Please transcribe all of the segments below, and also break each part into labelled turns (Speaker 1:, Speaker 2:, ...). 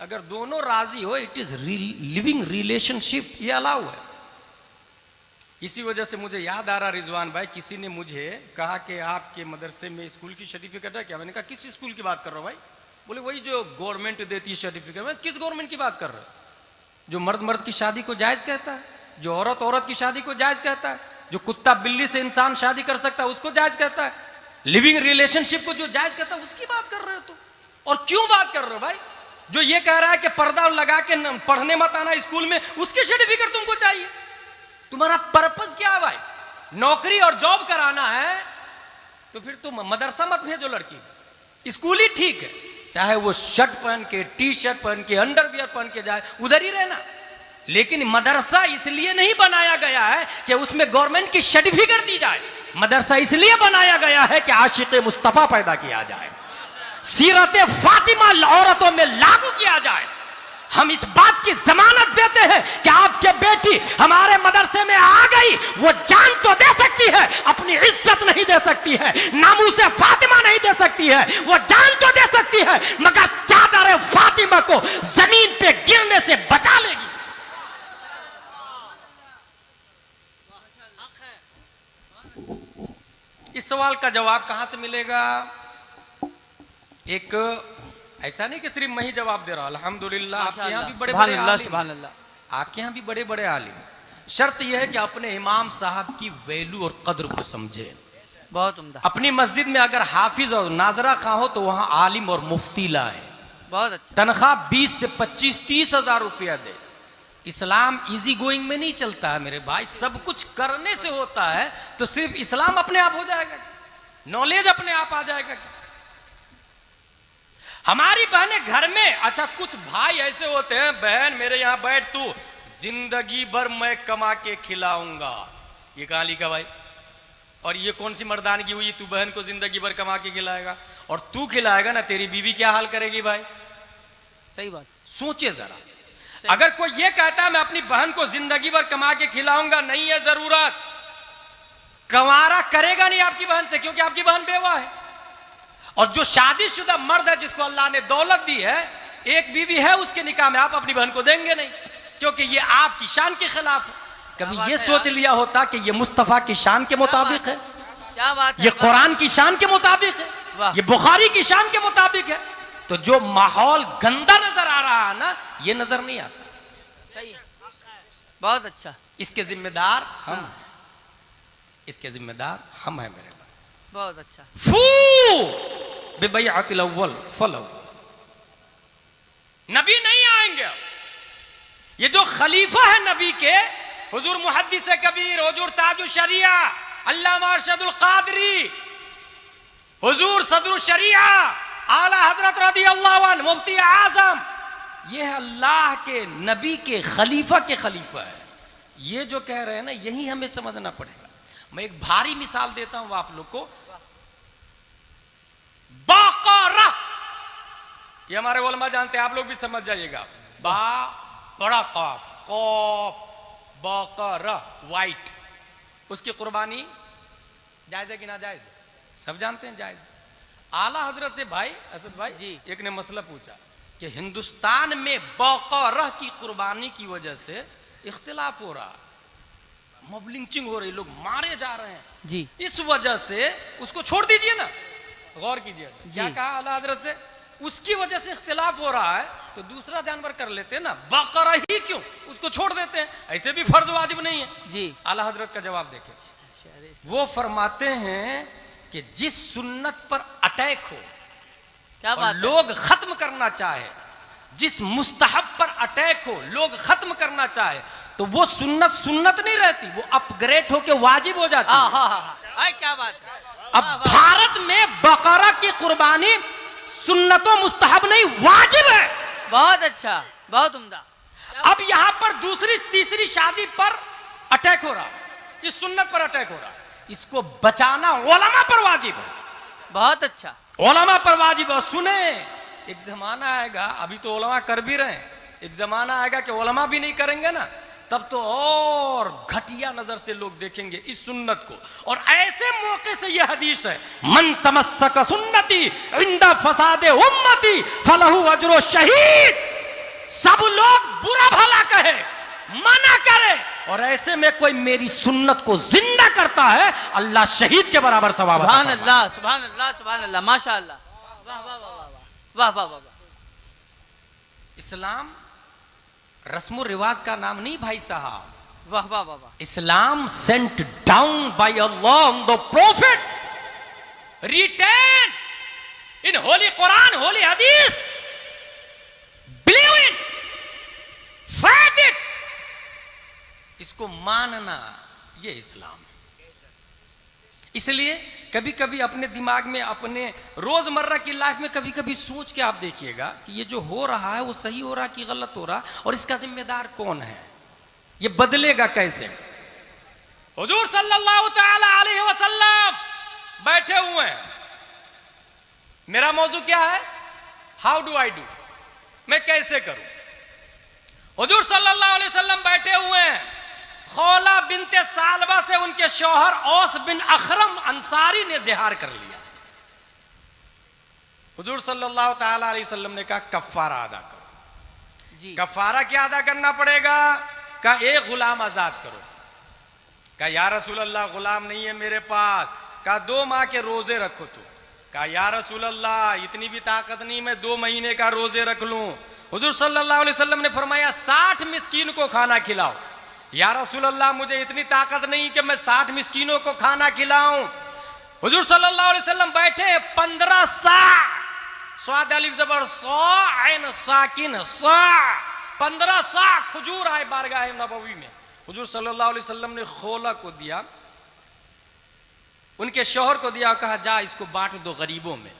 Speaker 1: अगर दोनों राजी हो, इट इज लिविंग रिलेशनशिप, ये अलाउ है। इसी वजह से मुझे याद आ रहा रिजवान भाई, किसी ने मुझे कहा कि आपके मदरसे में स्कूल की सर्टिफिकेट है क्या? मैंने कहा किस स्कूल की बात कर रहे हो भाई? बोले वही जो गवर्नमेंट देती है सर्टिफिकेट। मैं किस गवर्नमेंट की बात कर रहे हो? जो मर्द मर्द की शादी को जायज कहता है, जो औरत औरत की शादी को जायज कहता है, जो कुत्ता बिल्ली से इंसान शादी कर सकता है उसको जायज कहता है, लिविंग रिलेशनशिप को जो जायज कहता है उसकी बात कर रहे हो तुम। और क्यों बात कर रहे हो भाई? जो ये कह रहा है कि पर्दा लगा के पढ़ने मत आना स्कूल में, उसकी सर्टिफिकेट तुमको चाहिए? तुम्हारा पर्पस क्या है भाई? नौकरी और जॉब कराना है तो फिर तुम मदरसा मत भेजो लड़की, स्कूल ही ठीक है। चाहे वो शर्ट पहन के, टी शर्ट पहन के, अंडरवियर पहन के जाए, उधर ही रहना। लेकिन मदरसा इसलिए नहीं बनाया गया है कि उसमें गवर्नमेंट की सर्टिफिकेट दी जाए। मदरसा इसलिए बनाया गया है कि आशिक़े मुस्तफा पैदा किया जाए, सीरत फातिमा औरतों में लागू किया जाए। हम इस बात की जमानत देते हैं कि आपके बेटी हमारे मदरसे में आ गई, वो जान तो दे सकती है, अपनी इज्जत नहीं दे सकती है, नामूसे फातिमा नहीं दे सकती है। वो जान तो दे सकती है मगर चादर फातिमा को जमीन पे गिरने से बचा लेगी। इस सवाल का जवाब कहां से मिलेगा? एक ऐसा नहीं कि सिर्फ मैं ही जवाब दे रहा, अल्हम्दुलिल्लाह आपके यहाँ भी बड़े बड़े आलिम, आपके यहाँ भी बड़े बड़े आलिम। शर्त यह है कि अपने इमाम साहब की वैल्यू और कद्र को समझे।
Speaker 2: बहुत उम्दा।
Speaker 1: अपनी मस्जिद में अगर हाफिज और नाजरा खां हो तो वहां आलिम और मुफ्ती लाए।
Speaker 2: बहुत अच्छा।
Speaker 1: तनख्वाह 20 से 25-30 हजार रुपया दे। इस्लाम इजी गोइंग में नहीं चलता है मेरे भाई, सब कुछ करने से होता है। तो सिर्फ इस्लाम अपने आप हो जाएगा? नॉलेज अपने आप आ जाएगा? हमारी बहनें घर में, अच्छा कुछ भाई ऐसे होते हैं, बहन मेरे यहां बैठ, तू जिंदगी भर मैं कमा के खिलाऊंगा। ये कहां लिखा भाई? और ये कौन सी मर्दानगी हुई, तू बहन को जिंदगी भर कमा के खिलाएगा? और तू खिलाएगा ना, तेरी बीवी क्या हाल करेगी भाई?
Speaker 2: सही बात।
Speaker 1: सोचे जरा, अगर कोई ये कहता है मैं अपनी बहन को जिंदगी भर कमा के खिलाऊंगा, नहीं है जरूरत, कंवारा करेगा नहीं आपकी बहन से, क्योंकि आपकी बहन बेवा है। और जो शादीशुदा मर्द है जिसको अल्लाह ने दौलत दी है, एक बीवी है, उसके निकाह में आप अपनी बहन को देंगे नहीं, क्योंकि ये आपकी शान के खिलाफ है। कभी ये सोच लिया होता कि ये मुस्तफा की शान के मुताबिक है,
Speaker 2: क्या बात है,
Speaker 1: ये कुरान की शान के मुताबिक है, ये बुखारी की शान के मुताबिक है? तो जो माहौल गंदा नजर आ रहा है ना, ये नजर नहीं आता।
Speaker 2: सही है, बहुत अच्छा।
Speaker 1: इसके जिम्मेदार हम, इसके जिम्मेदार हम हैं मेरे भाई।
Speaker 2: बहुत अच्छा।
Speaker 1: फू बिबैअतिल अव्वल फल अव्वल। नबी नहीं आएंगे। ये जो खलीफा है नबी के, हुजूर मुहद्दिस कबीर, हुजूर ताजुल शरिया अल्लामा अरशदुल कादरी, हुजूर सदरुल शरिया आला हजरत रदियल्लाहु अन्हु मुफ्ती आजम, ये है अल्लाह के नबी के खलीफा है। ये जो कह रहे हैं ना, यही हमें समझना पड़ेगा। मैं एक भारी मिसाल देता हूं आप लोग को। बकरा, ये हमारे उलमा जानते हैं, आप लोग भी समझ जाइएगा। बा बड़ा काफ, कौफ, बकरा वाइट, उसकी कुर्बानी जायज है कि ना जायज? सब जानते हैं जायज। आला हजरत से भाई असद भाई जी, एक ने मसला पूछा कि हिंदुस्तान में बकरा की कुर्बानी की वजह से इख्तिलाफ हो रहा, मॉब लिंचिंग हो रही, लोग मारे जा रहे हैं
Speaker 2: जी, इस
Speaker 1: वजह से उसको छोड़ दीजिए ना। गौर कीजिए क्या कहा आला हजरत से, उसकी वजह से इख्तिलाफ हो रहा है तो दूसरा जानवर कर लेते हैं ना, बकरा ही क्यों, उसको छोड़ देते हैं, ऐसे भी फर्ज वाजिब नहीं है जी। आला हजरत का जवाब देखें, वो फरमाते हैं कि जिस सुन्नत पर अटैक हो,
Speaker 2: क्या बात,
Speaker 1: लोग खत्म करना चाहे, जिस मुस्तहब पर अटैक हो, लोग खत्म करना चाहे, तो वो सुन्नत सुन्नत नहीं रहती, वो अपग्रेड होके वाजिब हो जाती है।
Speaker 2: क्या बात है।
Speaker 1: अब भारत में बकरा की कुर्बानी सुन्नतों मुस्तहब नहीं, वाजिब है।
Speaker 2: बहुत अच्छा, बहुत उम्दा।
Speaker 1: अब यहां पर दूसरी तीसरी शादी पर अटैक हो रहा, इस सुन्नत पर अटैक हो रहा, इसको बचाना उलमा पर वाजिब है।
Speaker 2: बहुत अच्छा,
Speaker 1: उलमा पर वाजिब है। सुने, एक जमाना आएगा, अभी तो उलमा कर भी रहे हैं, एक जमाना आएगा कि उलमा भी नहीं करेंगे ना, तब तो और घटिया नजर से लोग देखेंगे इस सुन्नत को। और ऐसे मौके से यह हदीस है, मन तमस्सक सुन्नती इंदा फसादे उम्मती फलहु अजरो शहीद। सब लोग बुरा भला कहे, मना करे, और ऐसे में कोई मेरी सुन्नत को जिंदा करता है, अल्लाह शहीद के बराबर सवाब अता
Speaker 2: सुभान
Speaker 1: फरमाए।
Speaker 2: अल्लाह, सुभान अल्लाह, सुभान अल्लाह, माशाअल्लाह, वाह वाह वाह वाह वाह वाह वाह वाह।
Speaker 1: इस्लाम रस्म रिवाज का नाम नहीं भाई साहब,
Speaker 2: वाह वाह वाह वाह।
Speaker 1: Islam sent down by Allah on the prophet, written in holy Quran, holy Hadith, believe in, faith it, इसको मानना, ये इस्लाम। इसलिए कभी कभी अपने दिमाग में, अपने रोजमर्रा की लाइफ में कभी कभी सोच के आप देखिएगा कि ये जो हो रहा है वो सही हो रहा है कि गलत हो रहा, और इसका जिम्मेदार कौन है, ये बदलेगा कैसे। हुजूर सल्लल्लाहु तआला अलैहि वसल्लम बैठे हुए हैं, मेरा मौजू क्या है, हाउ डू आई डू, मैं कैसे करूं। हुजूर सल्लल्लाहु अलैहि वसल्लम बैठे हुए हैं, खौला बिनते सालबा से उनके शौहर औस बिन अखरम अंसारी ने जिहार कर लिया। हुजूर सल्लल्लाहु तआला अलैहि वसल्लम ने कहा कफ्फारा अदा करो।
Speaker 2: जी।
Speaker 1: कफ्फारा क्या अदा करना पड़ेगा, कहा एक गुलाम आजाद करो। कहा या रसूल अल्लाह गुलाम नहीं है मेरे पास। कहा 2 माह के रोजे रखो तू। कहा या रसूल अल्लाह इतनी भी ताकत नहीं, मैं 2 महीने का रोजे रख लूं। हुजूर सल्लल्लाहु अलैहि वसल्लम ने फरमाया 60 मिस्कीन को खाना खिलाओ। या रसूल अल्लाह मुझे इतनी ताकत नहीं कि मैं 60 मिस्कीनों को खाना खिलाऊं। हुजूर सल्लल्लाहु अलैहि वसल्लम बैठे 15 सा, स्वाद अलिफ जबर सौ, ऐन साकिन सा, 15 सा खजूर आए बारगाह नबवी में। हुजूर सल्लल्लाहु अलैहि वसल्लम ने खोला को दिया, उनके शौहर को दिया, कहा जा इसको बांट दो गरीबों में।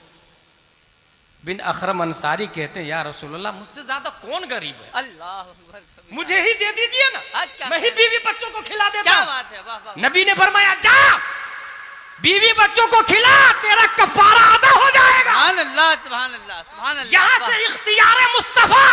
Speaker 1: बिन अखरम अंसारी कहते हैं या रसूलल्लाह मुझसे ज्यादा कौन गरीब है,
Speaker 2: अल्लाह अकबर,
Speaker 1: मुझे ही दे दीजिए ना, मैं ही बीवी बच्चों को खिला देता
Speaker 2: क्या
Speaker 1: हूं।
Speaker 2: बात है, वाह वाह।
Speaker 1: नबी ने फरमाया जा बीवी बच्चों को खिला, तेरा कफारा अदा हो जाएगा।
Speaker 2: सुभान अल्लाह, सुभान अल्लाह, सुभान अल्लाह।
Speaker 1: यहां
Speaker 2: वाह।
Speaker 1: से इख्तियार मुस्तफा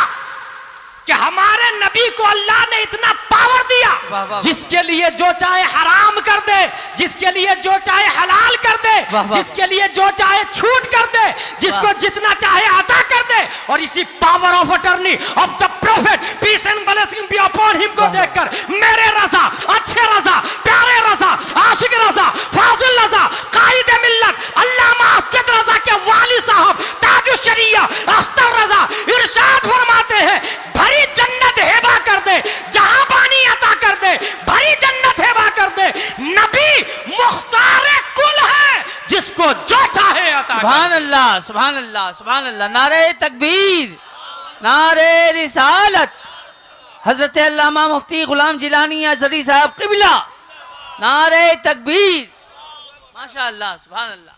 Speaker 1: कि हमारे नबी को अल्लाह ने इतना पावर दिया,
Speaker 2: वाह, वाह,
Speaker 1: जिसके लिए जो चाहे हराम कर दे, जिसके लिए जो चाहे हलाल कर दे,
Speaker 2: वाह, वाह,
Speaker 1: जिसके लिए जो चाहे छूट कर दे, जिसको जितना चाहे अता कर दे। और इसी power of attorney of the prophet peace and blessing be upon him को देखकर मेरे रजा, अच्छे रजा, प्यारे रजा, आशिक रजा, फाजिल रजा, कायद मिल्लत अल्लामा असद रजा के वाली साहब ताजुश शरिया अख्तर रजा इरशाद फरमाते हैं भरी जन्नत हेबा कर दे, जहां पानी अता कर दे, भरी जन्नत हेबा कर दे। नबी मुख्तार कुल है, जिसको जो चाहे अता कर।
Speaker 2: सुभान अल्लाह, सुभान अल्लाह, सुभान अल्लाह। नारे तकबीर, नारे रिसालत, हजरत अल्लामा मुफ्ती गुलाम जिलानी अज़हरी साहब क़िबला, नारे तकबीर, माशा अल्लाह, सुभान अल्लाह।